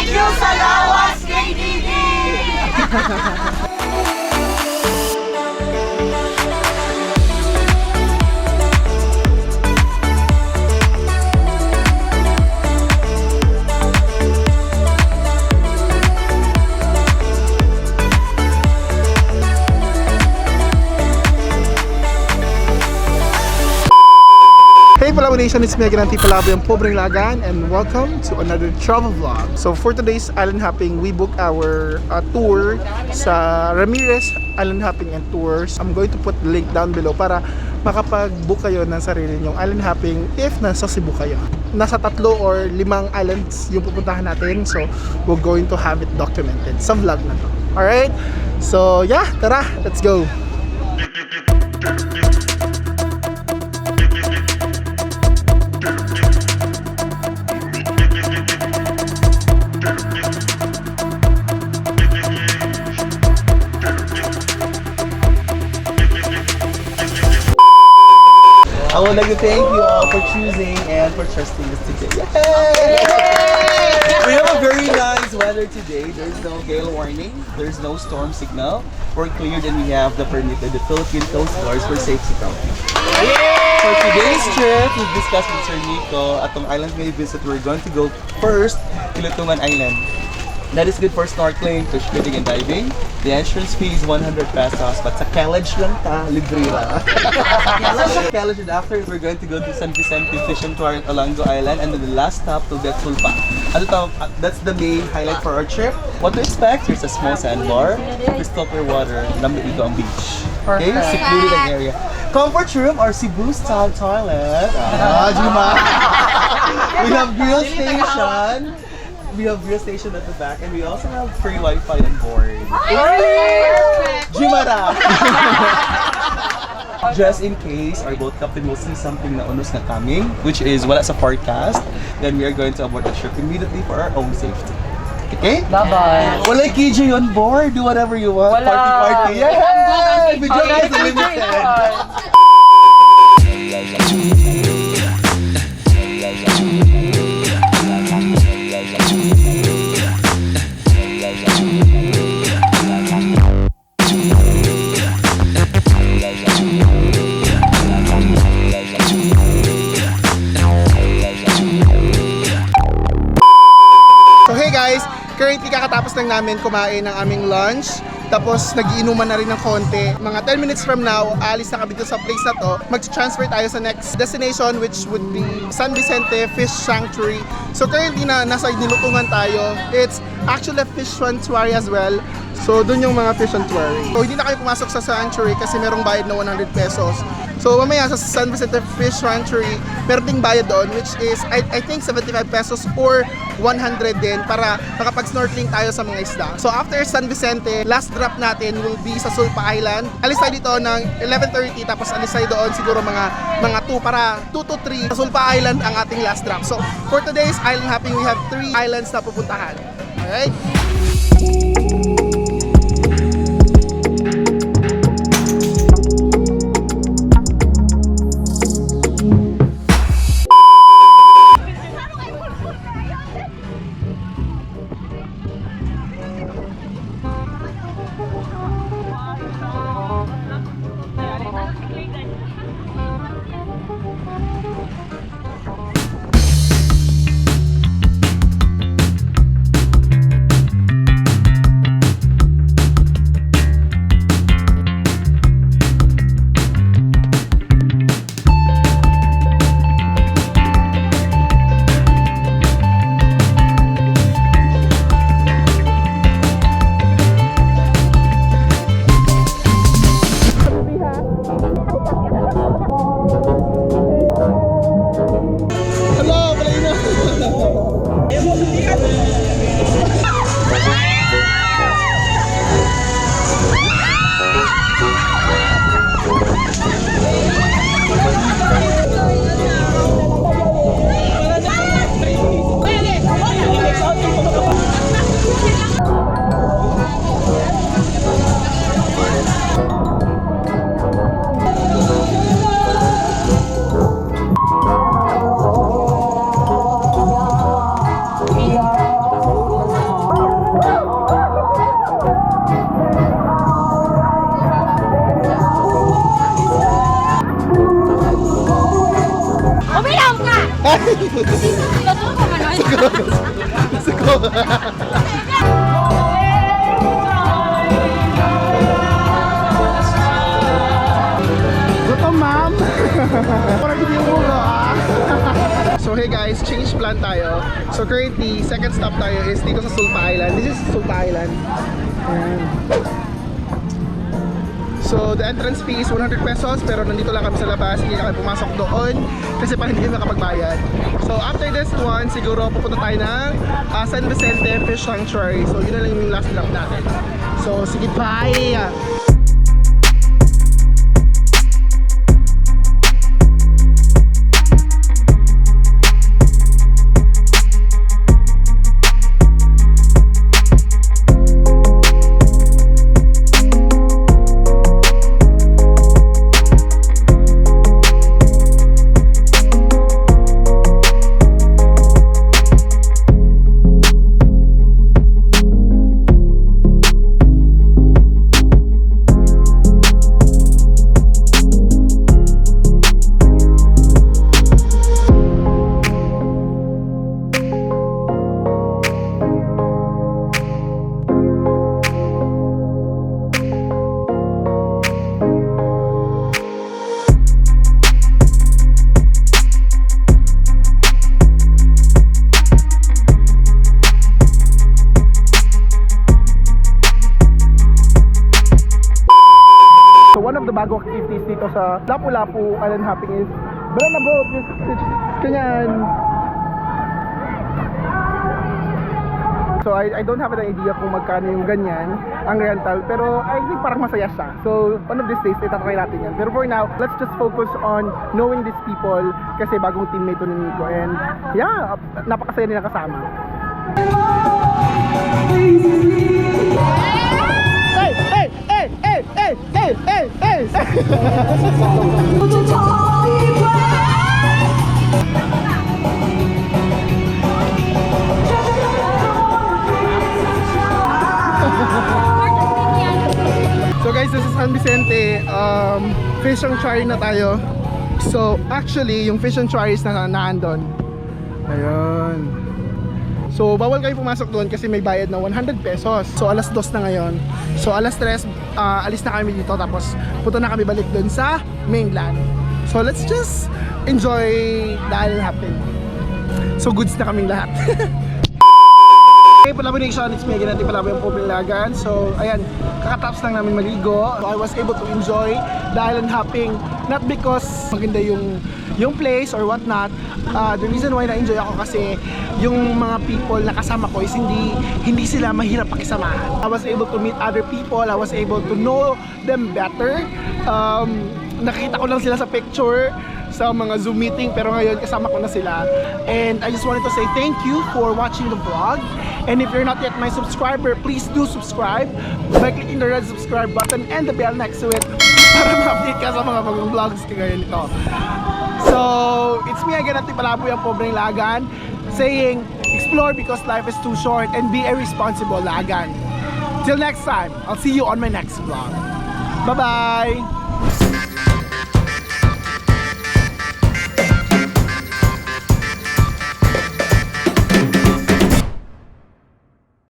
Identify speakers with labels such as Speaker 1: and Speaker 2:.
Speaker 1: Thank you sa lawas, KDD!
Speaker 2: Hey Palawan Nation, it's me again, Auntie Palabo, yung Pobreng Lagan, and welcome to another travel vlog. So for today's island hopping, we booked our tour sa Ramirez Island Hopping and Tours. I'm going to put the link down below para makapag-book kayo ng sarili nyong island hopping if nasa Cebu kayo. Nasa 3 or 5 islands yung pupuntahan natin, so we're going to have it documented sa vlog na to. Alright? So yeah, tara, let's go!
Speaker 3: I would like to thank you all for choosing and for trusting us today. Yay! We have a very nice weather today. There's no gale warning. There's no storm signal. We're cleared and we have the permitted the Philippine Coast Guards for safe security. For today's trip, we've discussed with Sir Nico at the island may visit. We're going to go first to Lutungan Island. That is good for snorkeling, fish feeding, and diving. The entrance fee is 100 pesos, but sa college lang ta, libre lang. College, and after we're going to go to San Vicente Fish and Tour at Olango Island, and then the last stop will be at Sulpa. That's the main highlight for our trip. What to expect? There's a small sandbar, crystal clear water, lamig dito ang beach. Okay, secluded ang area. Comfort room or Cebu style toilet. Juma. We have grill station. We have grill station at the back, and we also have free Wi-Fi on board. Jumara! Just in case our boat captain will see something na unos na coming, which is wala sa forecast, then we are going to abort the ship immediately for our own safety. Okay?
Speaker 1: Bye-bye.
Speaker 3: Wala KJ on board. Do whatever you want. Party. Yay! Video is limited.
Speaker 2: Currently, kakatapos lang namin kumain ng aming lunch. Tapos, nagiinuman na rin ng konti. Mga 10 minutes from now, alis na kami dito sa place na to. Mag-transfer tayo sa next destination, which would be San Vicente Fish Sanctuary. So, currently nasa Nilutungan tayo. It's actually a fish sanctuary as well. So, dun yung mga fish sanctuary. So, hindi na kayo pumasok sa sanctuary kasi merong bayad na 100 pesos. So mamaya sa San Vicente Fish Sanctuary, meron ding bayad doon, which is I think 75 pesos or 100 din para makapag-snorkeling tayo sa mga isda. So after San Vicente, last drop natin will be sa Sulpa Island. Alis tayo dito ng 11:30 tapos alis tayo doon siguro mga 2 para 2 to 3 sa Sulpa Island ang ating last drop. So for today's island hopping, we have 3 islands na pupuntahan. Alright? ko. Gutom, ma'am. Parang hindi yung ulo, ah. So hey guys, change plan tayo. So currently, second stop tayo is dito sa Sulta Island. This is Sulta Island. Ayan. So the entrance fee is 100 pesos pero nandito lang kami sa labas, hindi na kami pumasok doon kasi parang hindi kami makapagbayad. So after this one, siguro pupunta tayo ng San Vicente Fish Sanctuary. So yun na lang yung last stop natin. So sige, bye! Bago activities dito sa Lapu-Lapu Island Hopping is banana boat, just kanyan. So I don't have an idea kung magkano yung ganyan ang rental, pero I think parang masaya siya. So one of these days itatry natin yan. Pero for now, let's just focus on knowing these people kasi bagong teammate to ni Nico, and yeah, napakasaya nila kasama. Hey! Hey! Hey! Hey! Hey! Hey! Hey! Hey! So guys, this is San Vicente. Fish Sanctuary na tayo. So actually, yung Fish Sanctuary is na naandun. Ayun. So bawal kayo pumasok doon kasi may bayad na 100 pesos. So alas 2 na ngayon. So alas 3, alis na kami dito, tapos punta na kami balik doon sa mainland. So let's just enjoy the island hopping. So goods na kaming lahat. Hey Palabu Nation, it's me again, natin Palabu yung Pobreng Lagan. So ayan, kakatapos lang namin maligo. So I was able to enjoy the island hopping, not because maganda yung place or what not. The reason why na-enjoy ako kasi yung mga people na kasama ko is hindi sila mahirap pakisamahan. I was able to meet other people, I was able to know them better. Nakita ko lang sila sa picture, sa mga Zoom meeting, pero ngayon kasama ko na sila. And I just wanted to say thank you for watching the vlog. And if you're not yet my subscriber, please do subscribe by clicking the red subscribe button and the bell next to it para ma-update ka sa mga bagong vlogs kagaya nito. So, it's me again, Ati Palabu yung Pobreng Lagan, saying, explore because life is too short and be a responsible Lagan. Till next time, I'll see you on my next vlog. Bye-bye!